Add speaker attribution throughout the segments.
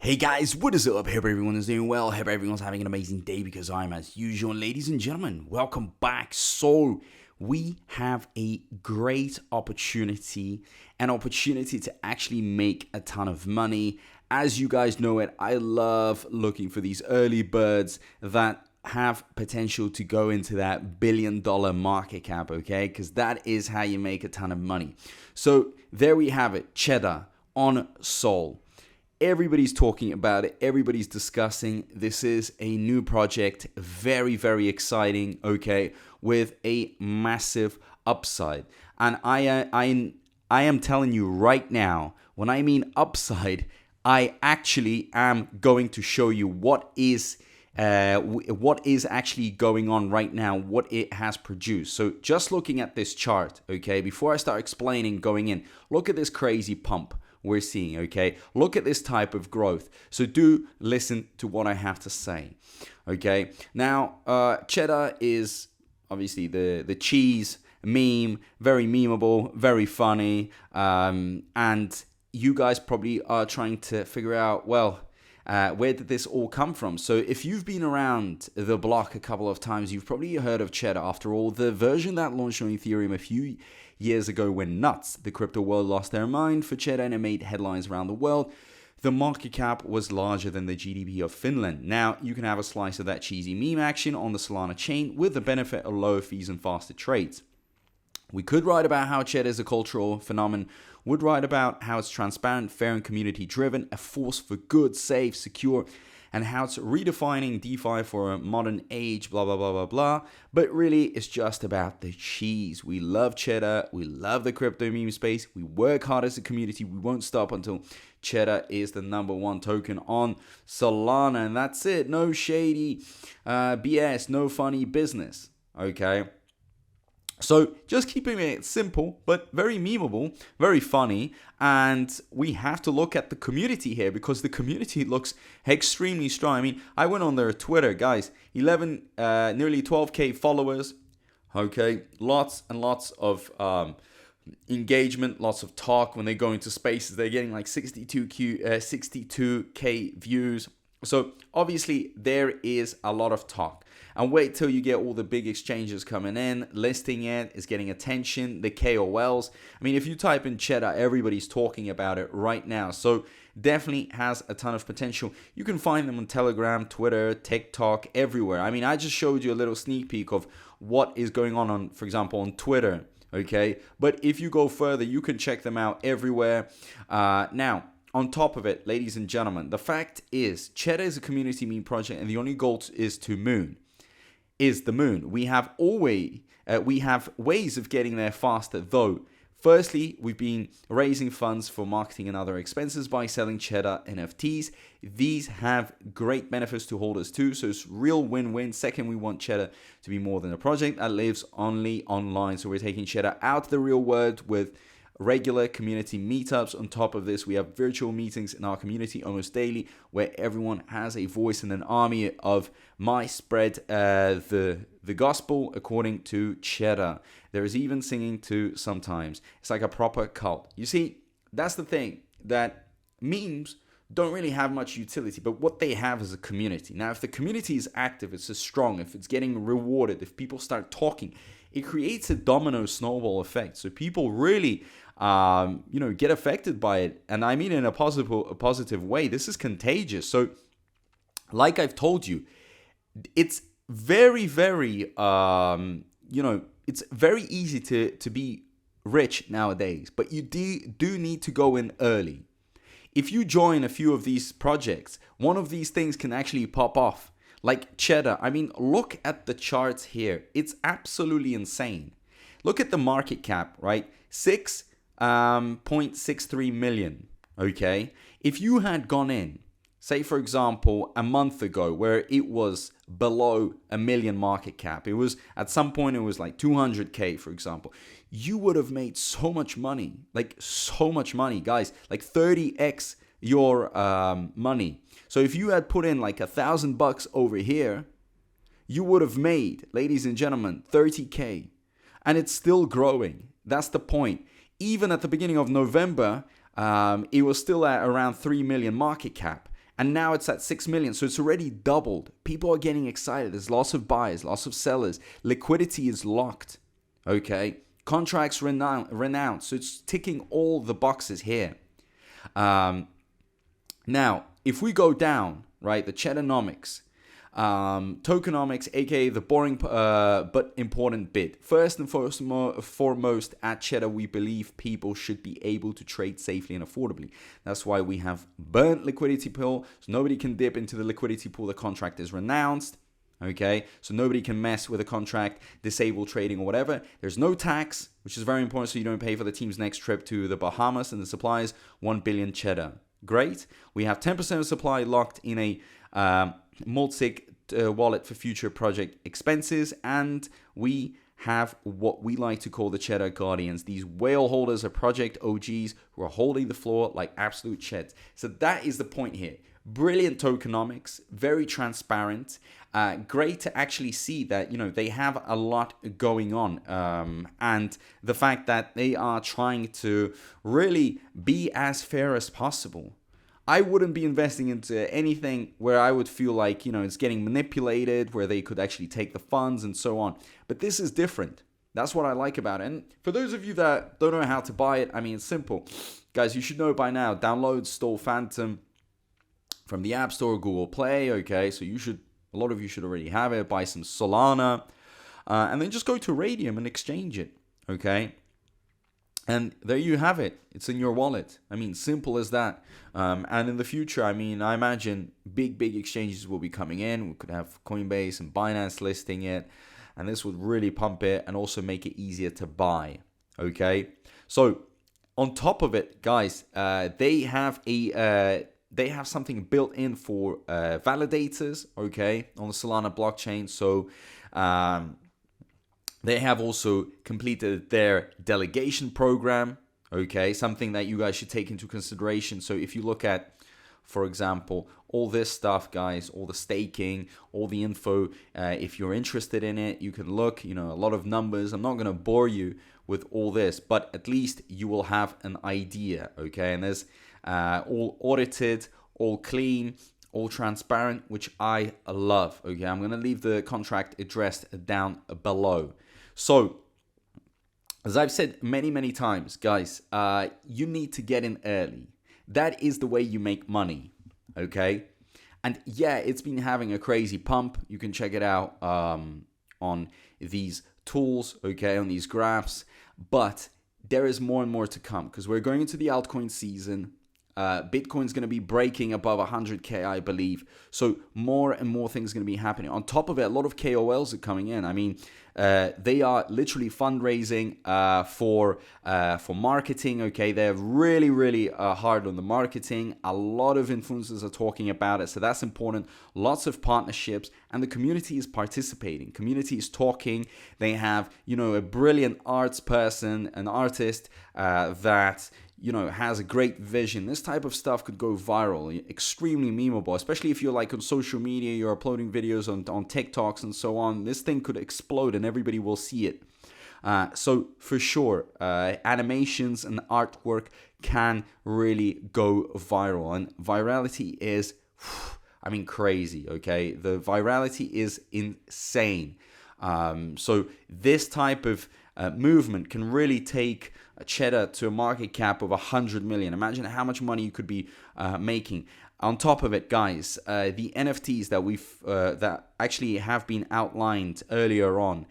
Speaker 1: Hey guys, what is up? Hope everyone is doing well. Hope everyone's having an amazing day because I'm as usual. Ladies and gentlemen, welcome back. So we have a great opportunity, an opportunity to actually make a ton of money. As you guys know it, I love looking for these early birds that have potential to go into that billion-dollar market cap, okay? Because that is how you make a ton of money. So there we have it, Chedda on Sol. Everybody's talking about it. Everybody's discussing. This is a new project. Very, very exciting, okay, with a massive upside. And I am telling you right now, when I mean upside, I actually am going to show you what is actually going on right now, what it has produced. So just looking at this chart, okay, before I start explaining going in, look at this crazy pump we're seeing, okay? Look at this type of growth. So do listen to what I have to say, okay? Now, Chedda is obviously the cheese meme, very memeable, very funny, and you guys probably are trying to figure out, well, where did this all come from? So if you've been around the block a couple of times, you've probably heard of Chedda. After all, the version that launched on Ethereum a few years ago went nuts. The crypto world lost their mind for Chedda and it made headlines around the world. The market cap was larger than the GDP of Finland. Now, you can have a slice of that cheesy meme action on the Solana chain with the benefit of lower fees and faster trades. We could write about how Chedda is a cultural phenomenon, would write about how it's transparent, fair, and community-driven, a force for good, safe, secure, and how it's redefining DeFi for a modern age, blah, blah, blah, blah, blah. But really, it's just about the cheese. We love Chedda. We love the crypto meme space. We work hard as a community. We won't stop until Chedda is the number one token on Solana. And that's it. No shady BS, no funny business, okay? So just keeping it simple, but very memeable, very funny. And we have to look at the community here because the community looks extremely strong. I mean, I went on their Twitter, guys, nearly 12K followers. Okay, lots and lots of engagement, lots of talk when they go into spaces. They're getting like 62K views. So obviously there is a lot of talk. And wait till you get all the big exchanges coming in, listing it, is getting attention, the KOLs. I mean, if you type in Chedda, everybody's talking about it right now. So definitely has a ton of potential. You can find them on Telegram, Twitter, TikTok, everywhere. I mean, I just showed you a little sneak peek of what is going on, for example, on Twitter, okay? But if you go further, you can check them out everywhere. Now, on top of it, ladies and gentlemen, the fact is Chedda is a community meme project and the only goal is the moon. We have ways of getting there faster, though. Firstly, we've been raising funds for marketing and other expenses by selling Chedda NFTs. These have great benefits to holders too, so it's real win-win. Second, we want Chedda to be more than a project that lives only online. So we're taking Chedda out of the real world with regular community meetups. On top of this, we have virtual meetings in our community almost daily where everyone has a voice and an army of my spread the gospel according to Chedda. There is even singing too sometimes. It's like a proper cult. You see, that's the thing, that memes don't really have much utility, but what they have is a community. Now, if the community is active, it's strong, if it's getting rewarded, if people start talking, it creates a domino snowball effect. So people really get affected by it. And I mean in a positive way. This is contagious. So like I've told you, it's very, very, it's very easy to be rich nowadays, but you do need to go in early. If you join a few of these projects, one of these things can actually pop off. Like Chedda, I mean, look at the charts here. It's absolutely insane. Look at the market cap, right? 6.63 million, okay? If you had gone in, say for example, a month ago where it was below a million market cap, it was at some point it was like 200K, for example, you would have made so much money, guys, like 30x your money. So if you had put in like $1,000 over here, you would have made, ladies and gentlemen, 30K. And it's still growing. That's the point. Even at the beginning of November, it was still at around 3 million market cap. And now it's at 6 million. So it's already doubled. People are getting excited. There's lots of buyers, lots of sellers. Liquidity is locked. Okay. Contracts renounced. So it's ticking all the boxes here. Now, if we go down, right, the Cheddanomics, tokenomics, aka the boring but important bit. First and foremost, at Chedda, we believe people should be able to trade safely and affordably. That's why we have burnt liquidity pool, so nobody can dip into the liquidity pool. The contract is renounced. Okay, so nobody can mess with a contract, disable trading or whatever. There's no tax, which is very important, so you don't pay for the team's next trip to the Bahamas, and the supply is 1 billion Chedda. Great. We have 10% of supply locked in a multi wallet for future project expenses, and we have what we like to call the Chedda Guardians. These whale holders are project OGs who are holding the floor like absolute Cheds. So that is the point here. Brilliant tokenomics, very transparent. Great to actually see that, they have a lot going on. And the fact that they are trying to really be as fair as possible. I wouldn't be investing into anything where I would feel like, it's getting manipulated, where they could actually take the funds and so on. But this is different. That's what I like about it. And for those of you that don't know how to buy it, it's simple. Guys, you should know by now, download Stole Phantom from the App Store, Google Play, okay? So a lot of you should already have it. Buy some Solana, and then just go to Radium and exchange it, okay? And there you have it. It's in your wallet. Simple as that. And in the future, I imagine big exchanges will be coming in. We could have Coinbase and Binance listing it, and this would really pump it and also make it easier to buy, okay? So on top of it, guys, they have something built in for validators, okay, on the Solana blockchain. So they have also completed their delegation program, okay, something that you guys should take into consideration. So if you look at, for example, all this stuff, guys, all the staking, all the info, if you're interested in it, you can look, a lot of numbers. I'm not going to bore you with all this, but at least you will have an idea, okay? And there's all audited, all clean, all transparent, which I love, okay? I'm going to leave the contract address down below. So, as I've said many times, guys, you need to get in early. That is the way you make money, okay? And yeah, it's been having a crazy pump. You can check it out on these tools, okay, on these graphs. But there is more and more to come because we're going into the altcoin season. Bitcoin's going to be breaking above 100K, I believe. So more and more things are going to be happening. On top of it, a lot of KOLs are coming in. They are literally fundraising for marketing. Okay, they're really hard on the marketing. A lot of influencers are talking about it, so that's important. Lots of partnerships, and the community is participating. Community is talking. They have a brilliant arts person, an artist that has a great vision. This type of stuff could go viral, extremely memeable, especially if you're like on social media, you're uploading videos on TikToks and so on. This thing could explode and everybody will see it. So for sure, animations and artwork can really go viral, and virality is, crazy, okay? The virality is insane. So this type of movement can really take Chedda to a market cap of 100 million. Imagine how much money you could be making. On top of it, guys, the NFTs that actually have been outlined earlier on,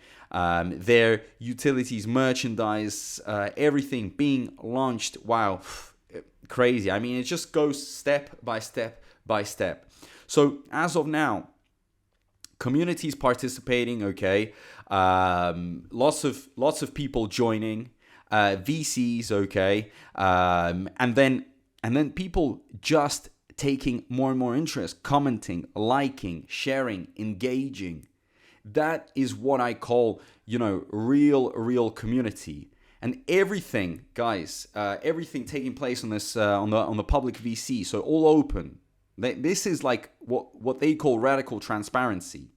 Speaker 1: their utilities, merchandise, everything being launched. Wow, crazy. It just goes step by step by step. So as of now, communities participating, okay, lots of people joining, VCs, okay, and then people just taking more and more interest, commenting, liking, sharing, engaging. That is what I call, real community. And everything, guys, everything taking place on this on the public VC, so all open. This is like what they call radical transparency.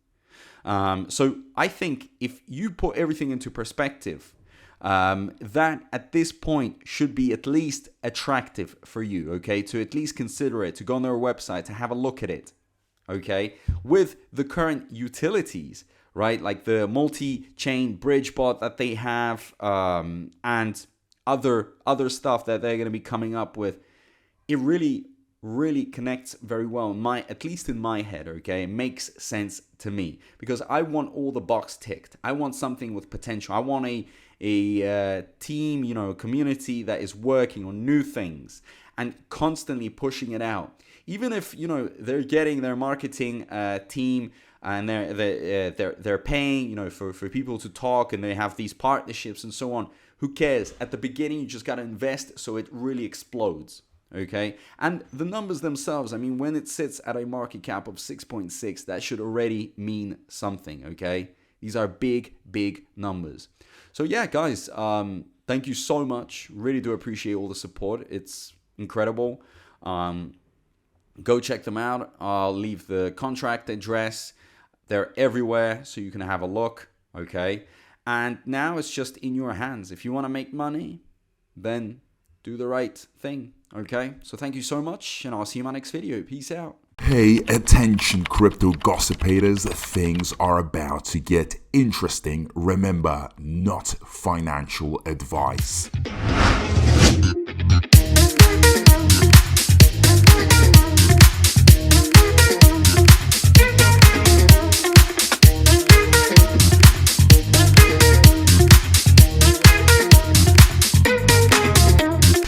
Speaker 1: So I think if you put everything into perspective, that at this point should be at least attractive for you, okay? To at least consider it, to go on their website, to have a look at it, okay? With the current utilities, right? Like the multi-chain bridge bot that they have, and other stuff that they're going to be coming up with, it really connects very well, at least in my head, okay? It makes sense to me because I want all the box ticked. I want something with potential. I want a team, a community that is working on new things and constantly pushing it out. Even if, they're getting their marketing team and they're paying, for people to talk, and they have these partnerships and so on. Who cares? At the beginning, you just got to invest so it really explodes. Okay, and the numbers themselves, I mean, when it sits at a market cap of 6.6, that should already mean something. Okay, these are big numbers. So yeah, guys, thank you so much. Really do appreciate all the support. It's incredible. Go check them out. I'll leave the contract address. They're everywhere, so you can have a look. Okay, and now it's just in your hands. If you want to make money, then do the right thing. Okay, so thank you so much, and I'll see you in my next video. Peace out.
Speaker 2: Pay attention, crypto gossipators. Things are about to get interesting. Remember, not financial advice.